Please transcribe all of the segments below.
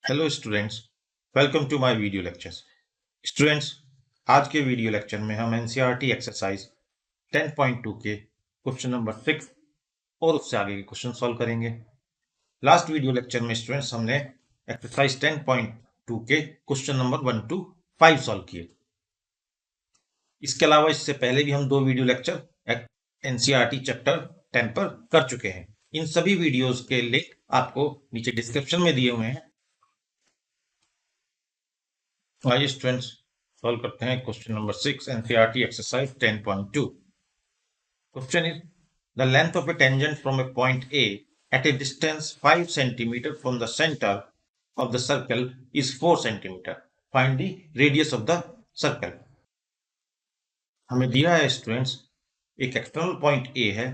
Hello students, welcome to my video lectures. Students, आज के video lecture में हम एनसीईआरटी एक्सरसाइज 10.2 के क्वेश्चन नंबर 6 और उससे आगे के क्वेश्चन सॉल्व करेंगे। लास्ट वीडियो लेक्चर में स्टूडेंट्स हमने एक्सरसाइज 10.2 के क्वेश्चन नंबर 1 to 5 सॉल्व किए। इसके अलावा इससे पहले भी हम 2 वीडियो लेक्चर एनसीईआरटी चैप्टर 10 पर कर चुके हैं। इन सभी वीडियोस के लिंक आपको नीचे डिस्क्रिप्शन में दिए हुए हैं। आइए स्टूडेंट्स सॉल्व करते हैं question number 6 NCERT exercise 10.2। Question is the length of a tangent from a point A at a distance 5 cm from the center of the circle is 4 cm. Find the radius of the circle. हमें दिया है students एक external point ए है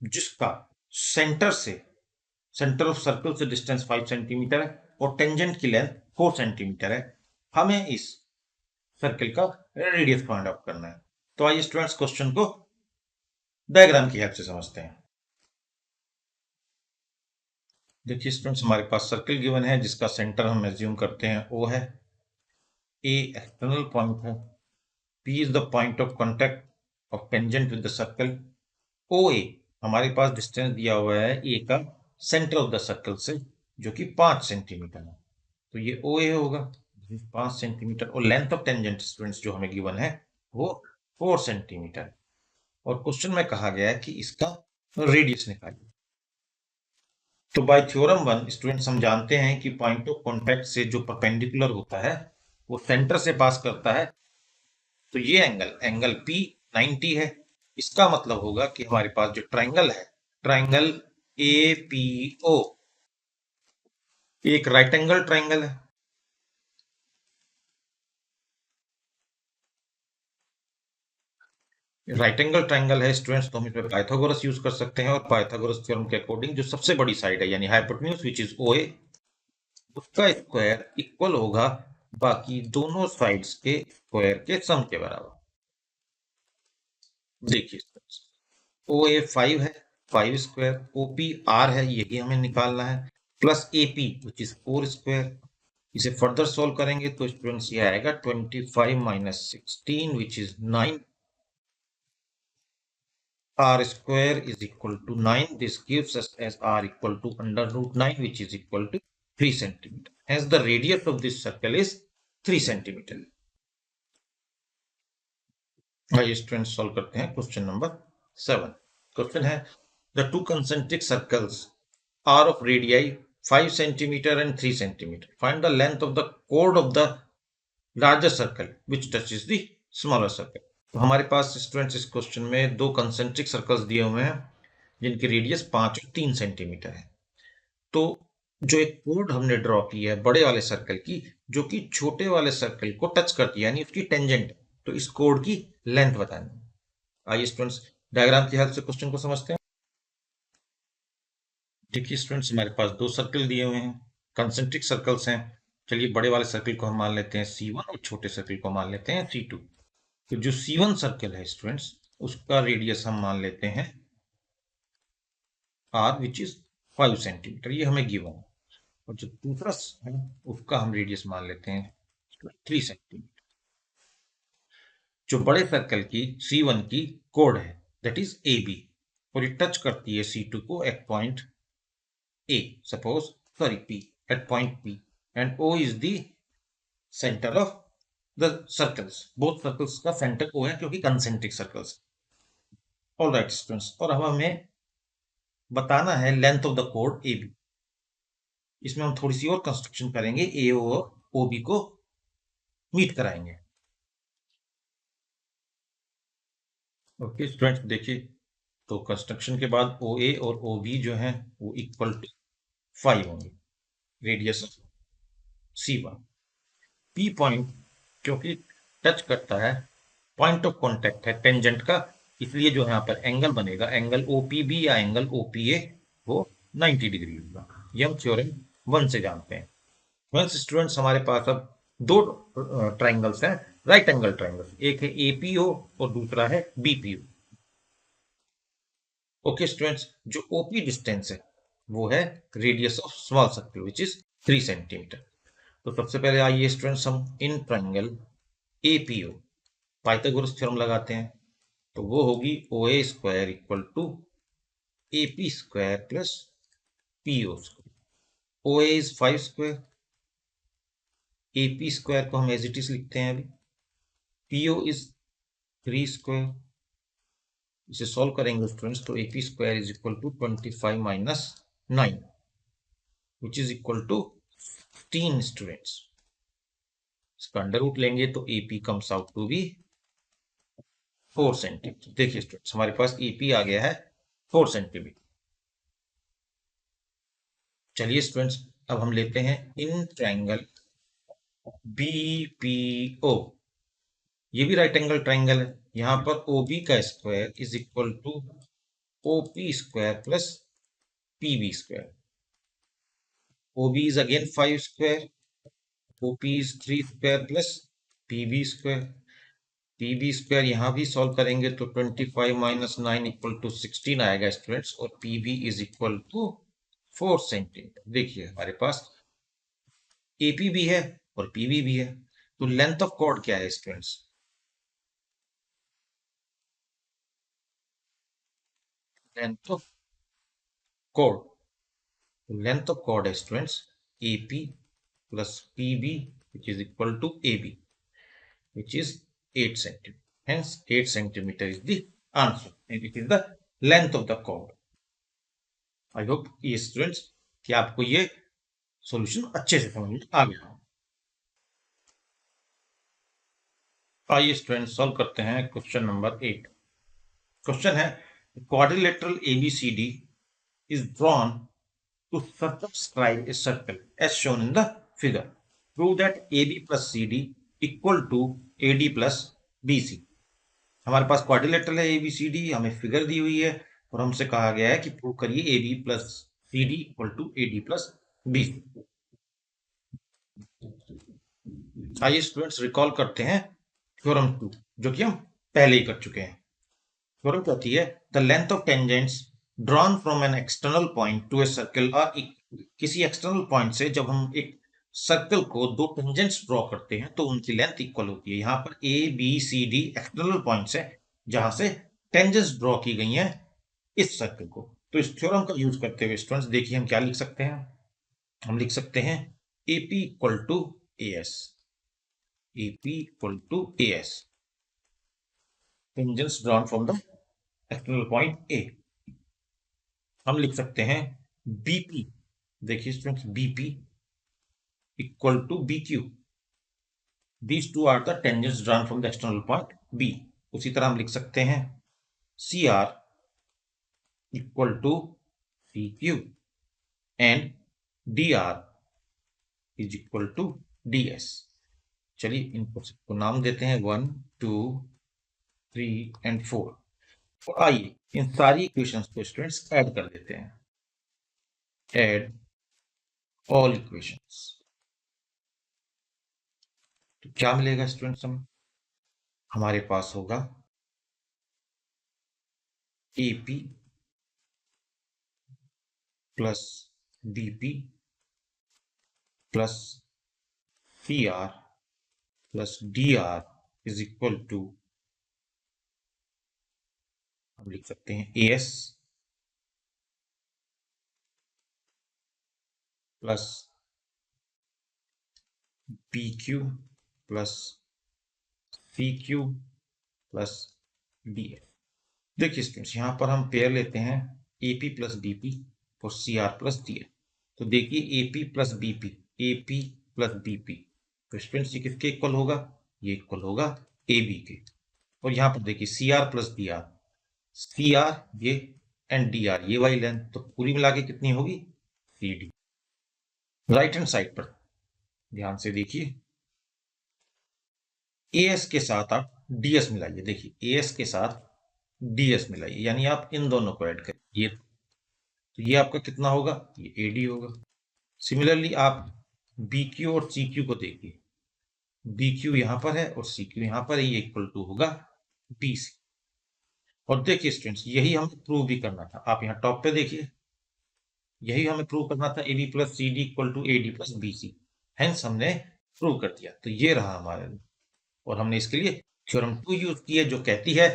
जिसका centre of circle से distance 5 centimetre है और tangent की लेंथ 4 सेंटीमीटर है। हमें इस सर्कल का रेडियस फाइंड आउट करना है। तो आइए स्टूडेंट्स क्वेश्चन को डायग्राम की हेल्प से समझते हैं। देखिए स्टूडेंट्स, हमारे पास सर्कल गिवन है जिसका सेंटर हम एज्यूम करते हैं ओ है, ए एक्सटर्नल पॉइंट है, P is the point of contact of tangent with the circle, O A हमारे पास डिस्टेंस दिया हुआ है ए का सेंटर ऑफ द सर्कल से जो कि 5 सेंटीमीटर है। तो ये ओ ए होगा 5 सेंटीमीटर और लेंथ ऑफ टेंजेंट स्टूडेंट्स जो हमें गिवन है वो 4 सेंटीमीटर और क्वेश्चन में कहा गया है कि इसका रेडियस निकालिए। तो बाय थ्योरम 1 स्टूडेंट्स हम जानते हैं कि पॉइंट ऑफ कांटेक्ट से जो परपेंडिकुलर होता है वो सेंटर से पास करता है। तो ये एंगल P 90 है। इसका मतलब होगा कि हमारे पास जो ट्राइंगल है, ट्राइंगल APO एक राइट एंगल ट्राइंगल है। राइट एंगल ट्राइंगल है स्टूडेंट्स, तो हम इसमें पाइथागोरस यूज कर सकते हैं और पाइथागोरस थ्योरम के अकॉर्डिंग जो सबसे बड़ी साइड है यानी हाइपोटेन्यूज विच इज OA, उसका स्क्वायर इक्वल होगा बाकी दोनों साइड्स के स्क्वायर के सम के बराबर। देखिए OA 5 है, 5 स्क्वायर, OP R है, यही हमें निकालना है, plus AP which is 4 square. इसे फर्दर सॉल्व करेंगे तो स्टूडेंट्स ये आएगा 25 minus 16 which is 9, r square is equal to 9. This gives us as r equal to under root 9 which is equal to 3 centimeter. Hence the radius of this circle is 3 centimeter. आइए students solve करते हैं question number 7। Question है the two concentric circles are of radii 5 centimeter and 3 centimeter. Find the length of the chord of the larger circle which touches the smaller circle. तो हमारे पास students इस question में दो concentric circles दिए हुए हैं जिनकी रेडियस 5 और 3 सेंटीमीटर है। तो जो एक कोड हमने ड्रॉ की है बड़े वाले सर्कल की जो कि छोटे वाले सर्कल को टच करती है यानी उसकी टेंजेंट, तो इस कोड की लेंथ बतानी। आइए स्टूडेंट्स डायग्राम की हेल्प से क्वेश्चन को समझते हैं। देखिए स्टूडेंट्स, हमारे पास दो सर्कल दिए हुए हैं, कंसेंट्रिक सर्कल्स हैं। चलिए बड़े वाले सर्कल को हम मान लेते हैं C1 और छोटे सर्कल को मान लेते हैं C2। तो जो C1 सर्कल है स्टूडेंट्स उसका रेडियस हम मान लेते हैं R विच इज 5 सेंटीमीटर, ये हमें गिवन है। और जो दूसरा है उसका हम रेडियस मान लेते हैं 3 सेंटीमीटर। जो बड़े सर्कल की C1 की कोड है दैट इज AB और ये टच करती है C2 को at point A, suppose sorry P, at point P, and O is the center of the circles. Both circles का center O है क्योंकि concentric circles। All right students, और अब हमें बताना है length of the code AB। इसमें हम थोड़ी सी और कंस्ट्रक्शन करेंगे, AO और OB को मीट कराएंगे। ओके स्टूडेंट्स, देखिए तो कंस्ट्रक्शन के बाद OA और OB जो है वो इक्वल टू 5 होंगे, radius of C1। P point क्योंकि टच करता है, पॉइंट ऑफ कांटेक्ट है टेंजेंट का, इसलिए जो यहाँ पर एंगल बनेगा एंगल OPB या एंगल OPA वो 90 डिग्री होगा। ये हम थ्योरम 1 से जानते हैं। वंस स्टूडेंट्स हमारे पास अब दो ट्राइंगल्स हैं, राइट एंगल ट्राइंगल्स, एक है APO और दूसरा है BPO। ओके स्टूडेंट्स, जो ओपी डिस्टेंस है वो है radius of small circle which is 3 centimetre. तो सबसे पहले आइए स्टूडेंट्स हम in triangle APO Pythagoras theorem लगाते हैं। तो वो होगी O A square equal to A P square plus PO square. O A is 5 square, A P square को हम एज इट इज लिखते हैं अभी, पीओ इज 3 स्क्वायर। इसे सॉल्व करेंगे स्टूडेंट्स तो A P square is equal to 25 minus 9 which is equal to 16 students. इसका under root लेंगे तो A P comes out to be 4 centimetre. देखिए स्टूडेंट्स, हमारे पास ए पी आ गया है 4 सेंटीमीटर। चलिए स्टूडेंट्स, अब हम लेते हैं इन ट्राइंगल बीपीओ। ये भी राइट एंगल ट्राइंगल है। यहां पर ओबी का square is equal to O P square plus P B square. O B is again 5 square, O P is 3 square plus P B square. P B square यहां भी सॉल्व करेंगे तो 25 माइनस 9 इक्वल टू 16 आएगा स्टूडेंट्स, और P B is equal to 4 centimetre. देखिए हमारे पास AP भी है और पीबी भी है। तो लेंथ ऑफ कॉर्ड क्या है students? Length of chord, length of chord है students AP plus PB which is equal to AB which is 8 centimeter. Hence 8 centimeter is the answer and it is the length of the chord. I hope ये students कि आपको ये solution अच्छे से समझ में आ गया हो। आइए स्टूडेंट्स सॉल्व करते हैं क्वेश्चन नंबर 8। क्वेश्चन है quadrilateral ABCD is drawn to circumscribe a circle as shown in the figure. Prove that AB plus CD equal to AD plus BC. हमारे पास क्वाड्रिलेटरल है ABCD, हमें फिगर दी हुई है और हमसे कहा गया है कि प्रूव करिए AB plus CD equal to AD plus BC। आइए स्टूडेंट्स रिकॉल करते हैं थ्योरम 2 जो कि हम पहले ही कर चुके हैं। थ्योरम कहती है the length of tangents drawn from an external point to a circle are equal. किसी एक्सटर्नल पॉइंट से जब हम एक सर्कल को दो टेंजेंट्स ड्रॉ करते हैं तो उनकी लेंथ इक्वल होती है। यहाँ पर A B C D external points है जहां से टेंजेंट्स ड्रॉ की गई हैं इस सर्कल को। तो इस थ्योरम का यूज करते हुए स्टूडेंट्स देखिए हम क्या लिख सकते हैं। हम लिख सकते हैं A P equal to A S, A P equal to A S, tangents drawn from the external point A. हम लिख सकते हैं बीपी, देखिए students B P equal to B Q. These two are the tangents drawn from the external point B. उसी तरह हम लिख सकते हैं C R equal to C Q and D R is equal to D S. चलिए इनको सबको नाम देते हैं 1 2 3 एंड 4। और आइए इन सारी इक्वेशंस को स्टूडेंट्स ऐड कर देते हैं। Add all equations. तो क्या मिलेगा स्टूडेंट्स? हमारे पास होगा AP plus BP plus PR plus DR is equal to, हम लिख सकते हैं AS plus PQ plus CQ plus DS। देखिए स्टूडेंट्स यहाँ पर हम पेयर लेते हैं AP प्लस BP और CR प्लस DR। तो देखिए AP plus BP, AP plus BP, तो स्टूडेंट्स ये किसके इक्वल होगा? ये इक्वल होगा AB के। और यहाँ पर देखिए CR प्लस DR, CR ये एंड DR ये वाली लेंथ, तो पूरी मिला के कितनी होगी? CD। राइट हैंड साइड पर ध्यान से देखिए, AS के साथ आप DS मिलाइए। देखिए AS के साथ DS मिलाइए, यानी आप इन दोनों को ऐड करिए, तो ये आपका कितना होगा? ये AD होगा। सिमिलरली आप BQ और CQ को देखिए, BQ यहां पर है और CQ यहां पर है, ये इक्वल टू होगा BC। और देखिए स्टूडेंट्स, यही हमें प्रूव भी करना था। आप यहाँ टॉप पे देखिए, यही हमें प्रूव करना था, AB plus CD equal to AD plus BC। Hence हमने प्रूव कर दिया। तो ये रहा हमारे, और हमने इसके लिए थ्योरम 2 यूज की है, जो कहती है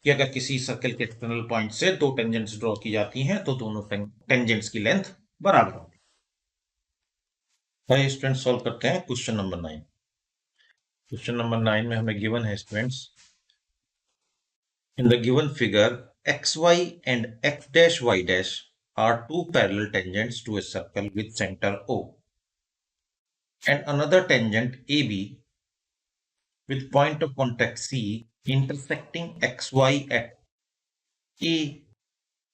कि अगर किसी सर्कल के एक्सटर्नल पॉइंट से दो टेंजेंट्स ड्रॉ की जाती हैं तो दोनों टेंजेंट्स की लेंथ बराबर होगी। भाई स्टूडेंट, सॉल्व करते हैं क्वेश्चन नंबर 9। क्वेश्चन नंबर 9 में हमें गिवन है students, in the given figure xy and x dash y dash are two parallel tangents to a circle with center O, and another tangent AB with point of contact C intersecting xy at A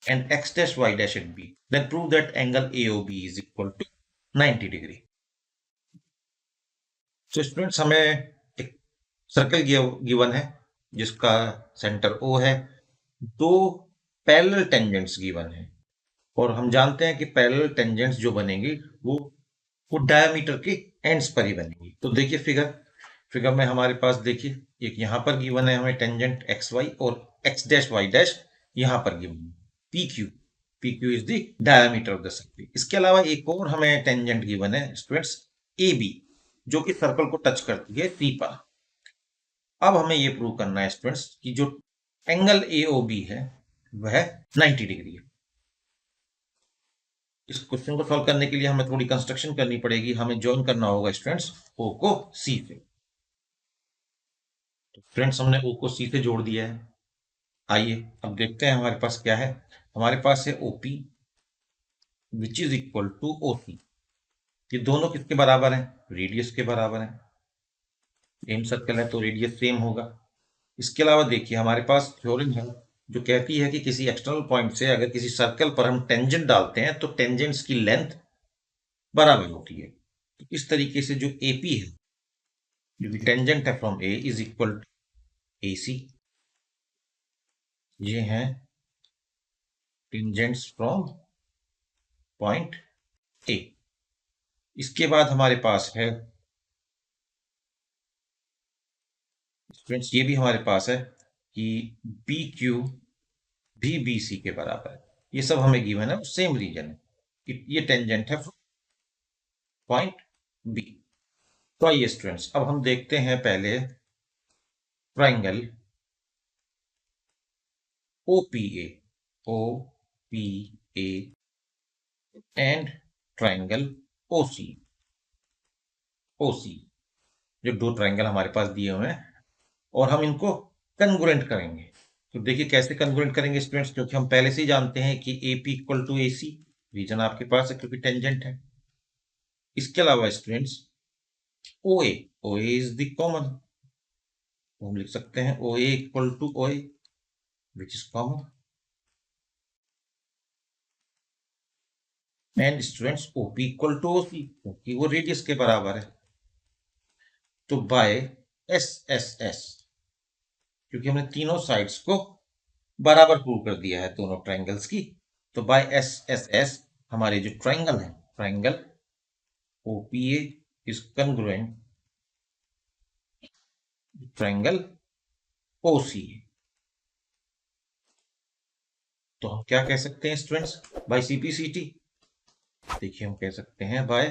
and x dash y dash at B, then prove that angle AOB is equal to 90 degree. तो students, हमें एक circle given है जिसका centre O है, दो parallel tangents given है, और हम जानते हैं कि पैरेलल टेंजेंट्स जो बनेंगी वो डायमीटर के एंड्स पर ही बनेगी। तो देखिए फिगर में हमारे पास देखिए, एक यहाँ पर गिवन है हमें टेंजेंट एक्स वाई, और एक्स डैश वाई डैश यहाँ पर गिवन है P Q is the diameter of the circle. इसके अलावा एक और हमें टेंजेंट गिवन है स्टूडेंट्स, ए बी, जो कि सर्कल को टच करती है सी पर। अब हमें ये प्रूव करना है स्टूडेंट्स कि जो एंगल ए ओ बी है वह 90 डिग्री है। इस क्वेश्चन को सॉल्व करने के लिए हमें थोड़ी कंस्ट्रक्शन करनी पड़ेगी। हमें ज्वाइन करना होगा स्टूडेंट्स ओ को सी से। तो फ्रेंड्स, हमने ओ को सी से जोड़ दिया है। आइए अब देखते हैं हमारे पास क्या है। हमारे पास है OP which is equal to O C. ये दोनों किसके बराबर हैं? रेडियस के बराबर हैं। सेम सर्कल है तो रेडियस सेम होगा। इसके अलावा देखिए, हमारे पास थ्योरम है जो कहती है कि किसी एक्सटर्नल पॉइंट से अगर किसी सर्कल पर हम टेंजेंट डालते हैं तो टेंजेंट्स की लेंथ बराबर होती है। तो इस तरीके से जो एपी है, जो टेंजेंट है from A, is equal to A C. ये हैं टेंजेंट्स फ्रॉम पॉइंट ए। इसके बाद हमारे पास है फ्रेंड्स, ये भी हमारे पास है कि बी क्यू भी बी सी के बराबर है। ये सब हमें गिवन है, सेम रीजन है। ये टेंजेंट है पॉइंट बी। तो आइए स्टूडेंट्स, अब हम देखते हैं पहले triangle OPA, OPA and triangle OC, OC, जो दो ट्राइंगल हमारे पास दिए हुए हैं, और हम इनको कन्ग्रुएंट करेंगे। तो देखिए कैसे कन्ग्रुएंट करेंगे स्टूडेंट्स, क्योंकि हम पहले से ही जानते हैं कि AP equal to AC, reason आपके पास है क्योंकि टेंजेंट है। इसके अलावा students OA, OA is the common, हम लिख सकते हैं OA equal to OA which is common, and students OP equal to OC क्योंकि वो रेडियस के बराबर है। तो बाय SSS, क्योंकि हमने तीनों साइड्स को बराबर प्रूव कर दिया है दोनों ट्रायंगल्स की, तो बाय SSS हमारे जो ट्रायंगल है, triangle OPA is congruent triangle OCA। तो हम क्या कह सकते हैं स्टूडेंट्स बाय CPCT? देखिए हम कह सकते हैं बाय,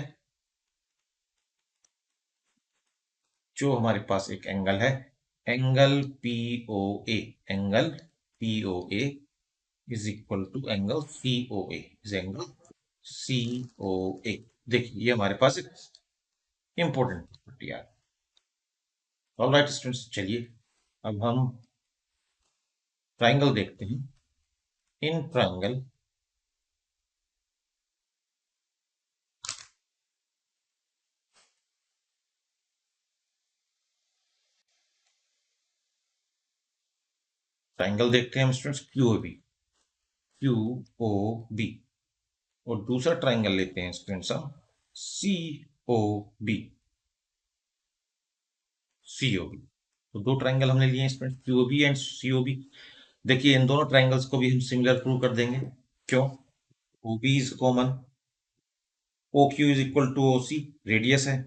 जो हमारे पास एक एंगल है, angle POA, angle POA is equal to angle COA, is angle COA। देखिए ये हमारे पास एक इंपॉर्टेंट प्रॉपर्टी है। ऑलराइट स्टूडेंट्स, चलिए अब हम ट्राइंगल देखते हैं। इन ट्राइंगल देखते हैं हम स्टूडेंट्स QOB, और दूसरा ट्राइंगल लेते हैं स्टूडेंट्स हम COB। तो दो ट्राइंगल हमने लिए हैं स्टूडेंट्स, QOB एंड COB। देखिए इन दोनों ट्राइंगल्स को भी हम सिमिलर प्रूव कर देंगे। क्यों? OB is common, OQ is equal to OC, radius है,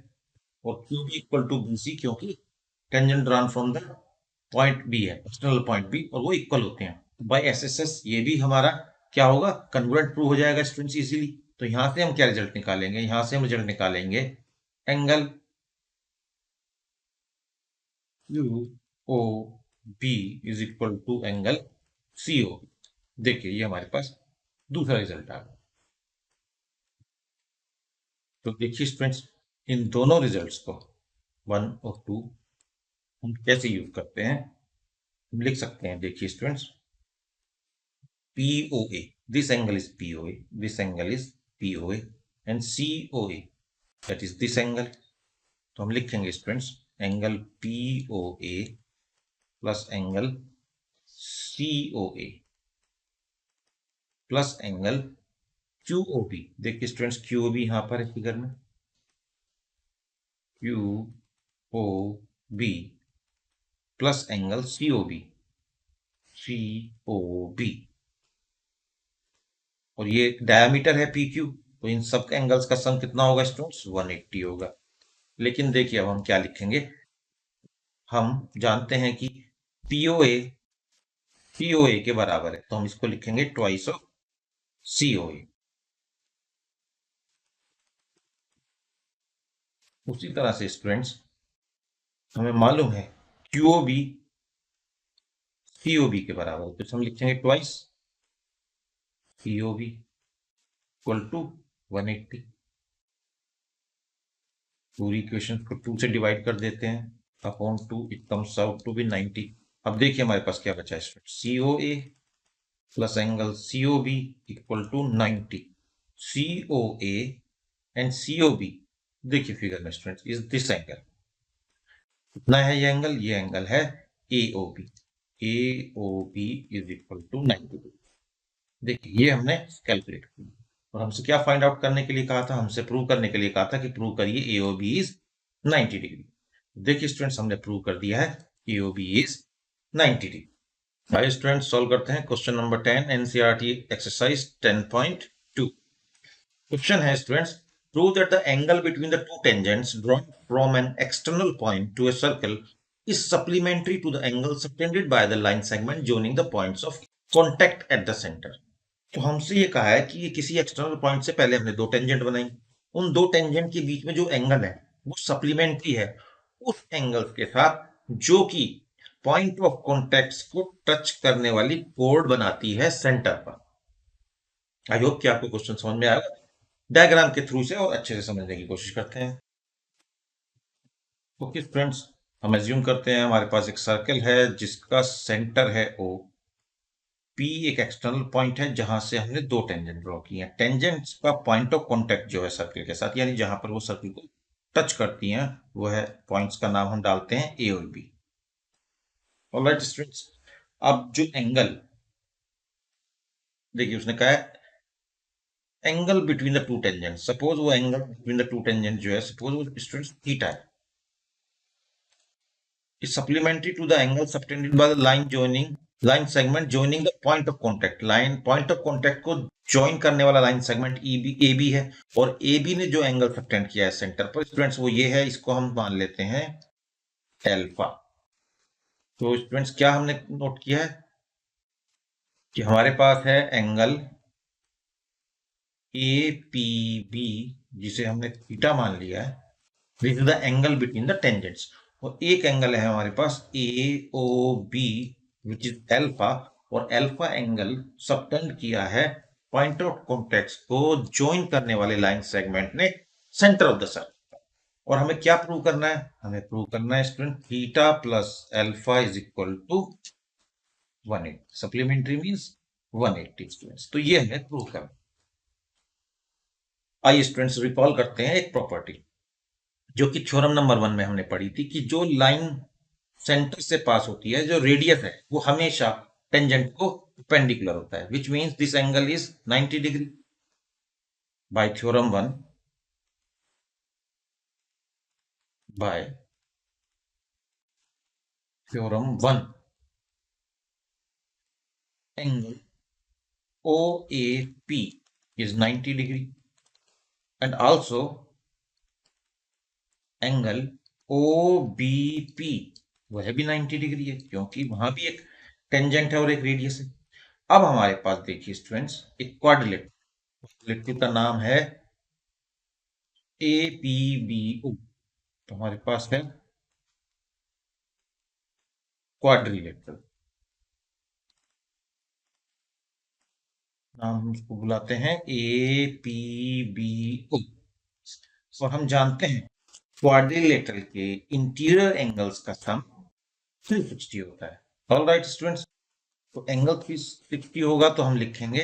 और QB इक्वल टू BC क्योंकि tangent drawn from the point B है, एक्सटर्नल पॉइंट B, और वो इक्वल होते हैं। बाय एसएसएस ये भी हमारा क्या होगा, कन्वर्ट प्रूव हो जाएगा स्टूडेंट्स इजीली। तो यहां से हम क्या रिजल्ट निकालेंगे, यहां से हम रिजल्ट निकालेंगे angle U O B is equal to angle C O. देखिए ये हमारे पास दूसरा रिजल्ट आ गया। तो देखिए स्टूडेंट्स, इन दोनों रिजल्ट्स को 1 और 2 हम कैसे यूज करते हैं, हम लिख सकते हैं। देखिए students, POA, this angle is POA, this angle is POA and COA, that is this angle। तो हम लिखेंगे students angle POA plus angle COA प्लस एंगल QOB। देखिए स्टूडेंट्स QOB यहां पर है फिगर में, QOB प्लस एंगल COB और ये डायमीटर है PQ। तो इन सब एंगल्स का सम कितना होगा स्टूडेंट्स, 180 होगा। लेकिन देखिए अब हम क्या लिखेंगे, हम जानते हैं कि POA के बराबर है, तो हम इसको लिखेंगे ट्वाइस ऑफ COA। उसी तरह से स्टूडेंट्स हमें मालूम है QOB COB के बराबर है, तो हम लिखेंगे ट्वाइस COB इक्वल टू 180। पूरी इक्वेशन को 2 से डिवाइड कर देते हैं upon 2, it comes out to be 90। अब देखिए हमारे पास क्या बचा है स्टूडेंट, COA प्लस angle COB equal to 90। COA and COB, देखिए फिगर में स्टूडेंट, इज दिस एंगल। कितना है ये एंगल है AOB। AOB is equal to 90। देखिए ये हमने कैलकुलेट किया और हमसे क्या फाइंड आउट करने के लिए कहा था, हमसे प्रूव करने के लिए कहा था कि प्रूव करिए AOB इज 90 डिग्री। देखिए स्टूडेंट्स हमने प्रूव कर दिया है AOB इज 90 डिग्री। आइए स्टूडेंट्स सॉल्व करते हैं question number 10 NCERT exercise 10.2। Question है students, prove that the angle between the two tangents drawn from an external point to a circle is supplementary to the angle subtended by the line segment joining the points of contact at the center। तो हमसे ये कहा है कि ये किसी external point से पहले हमने दो टेंजेंट बनाई, उन दो टेंजेंट के बीच में जो एंगल है वो सप्लीमेंट्री है उस एंगल के साथ जो कि पॉइंट ऑफ कॉन्टैक्ट को टच करने वाली कोड बनाती है सेंटर पर। आई होप कि आपको क्वेश्चन समझ में आएगा। डायग्राम के थ्रू से और अच्छे से समझने की कोशिश करते हैं। ओके फ्रेंड्स, हम एज्यूम करते हैं हमारे पास एक सर्कल है जिसका सेंटर है O, P एक एक्सटर्नल पॉइंट है जहां से हमने दो टेंजेंट ड्रॉ किए हैं। टेंजेंट्स का पॉइंट ऑफ कांटेक्ट जो है सर्कल के साथ, यानी जहां पर वो सर्कल को टच करती हैं, वो है पॉइंट्स का नाम हम डालते हैं A और B। ऑलराइट स्टूडेंट्स, अब जो एंगल, देखिए उसने कहा है angle between the two tangent. Suppose वो angle between the two tangent जो है, सपोज वो स्टूडेंट्स थीटा है, is supplementary to the angle subtended by the line segment joining the point of contact। Line point of contact को join करने वाला line segment AB है और AB ने जो एंगल सबटेंड किया है सेंटर पर स्टूडेंट्स वो ये है, इसको हम मान लेते हैं एल्फा। तो स्टूडेंट्स क्या हमने नोट किया है कि हमारे पास है एंगल APB जिसे हमने थीटा मान लिया है, this is the angle between the tangents. और एक एंगल है हमारे पास AOB विच इज एल्फा, और एल्फा एंगल सबटेंड किया है पॉइंट ऑफ कॉन्टैक्ट को ज्वाइन करने वाले लाइन सेगमेंट ने सेंटर ऑफ द सर्कल। और हमें क्या प्रूव करना है, हमें प्रूव करना है student theta plus alpha is equal to 180। Supplementary means 180 students. तो ये हमें प्रूव करना। आइए स्टूडेंट्स रिकॉल करते हैं एक प्रॉपर्टी जो कि थ्योरम नंबर 1 में हमने पढ़ी थी, कि जो लाइन सेंटर से पास होती है, जो रेडियस है, वो हमेशा टेंजेंट को परपेंडिकुलर होता है, which means this angle is 90 degree. Bye theorem 1, bye theorem 1, angle OAP is 90 degree and also angle OBP वह भी 90 डिग्री है, क्योंकि वहां भी एक टेंजेंट है और एक रेडियस है। अब हमारे पास देखिए स्टूडेंट्स एक क्वाड्रिलेटरल का नाम है APBO। तो हमारे पास है क्वाड्रिलेटरल, नाम हम उसको बुलाते हैं APBO। और हम जानते हैं क्वाड्रिलेटरल के इंटीरियर एंगल्स का सम 360 होता है। ऑल राइट स्टूडेंट्स, तो एंगल 360 होगा तो हम लिखेंगे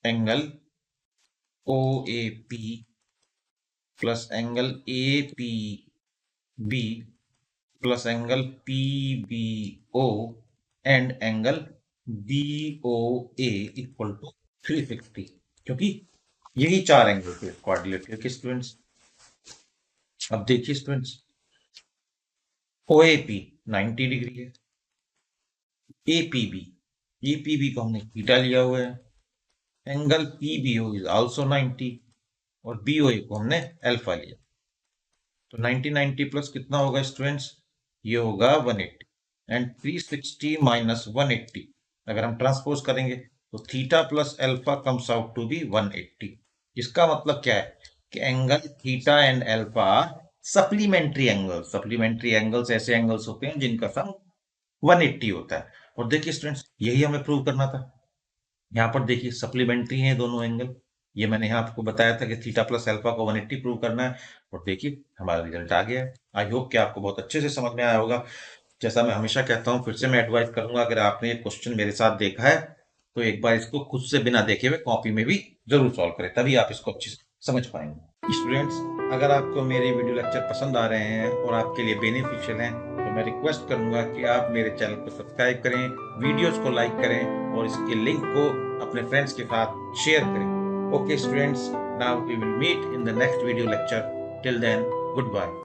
angle OAP plus angle APB plus angle PBO and angle BOA equal to 360, क्योंकि यही चार एंगल थे क्वाड्रिलेटरल के स्टूडेंट्स। अब देखिए स्टूडेंट्स, OAP 90 डिग्री है, APB को हमने थीटा लिया हुआ है, एंगल PBO इज आल्सो 90 और BOA को हमने अल्फा लिया। तो 90 प्लस कितना होगा स्टूडेंट्स, ये होगा 180 एंड 360 माइनस 180 अगर हम ट्रांसपोज करेंगे तो theta plus alpha comes out to be 180। इसका मतलब क्या है कि angle theta and alpha supplementary angles. Supplementary angles ऐसे एंगल्स होते हैं जिनका सम 180 होता है। और देखिए स्टूडेंट्स, यही हमें प्रूव करना था। यहाँ पर देखिए सप्लीमेंट्री हैं दोनों एंगल, ये मैंने यहाँ आपको बताया था कि थीटा प्लस अल्फा को 180 प्रूव करना है और देखिए हमारा रिजल्ट आ गया है। आई होप कि आपको बहुत अच्छे से समझ में आया होगा। जैसा मैं हमेशा कहता हूँ, फिर से मैं एडवाइस करूंगा, अगर आपने ये क्वेश्चन मेरे साथ देखा है तो एक बार इसको खुद से बिना देखे हुए कॉपी में भी जरूर सॉल्व करें, तभी आप इसको अच्छे से समझ पाएंगे। स्टूडेंट्स, अगर आपको मेरे वीडियो लेक्चर पसंद आ रहे हैं और आपके लिए बेनिफिशियल हैं तो मैं रिक्वेस्ट करूंगा कि आप मेरे चैनल को सब्सक्राइब करें, वीडियोस को लाइक करें और इसके लिंक को अपने फ्रेंड्स के साथ शेयर करें। Okay students, now we will meet in the next video lecture. Till then, goodbye.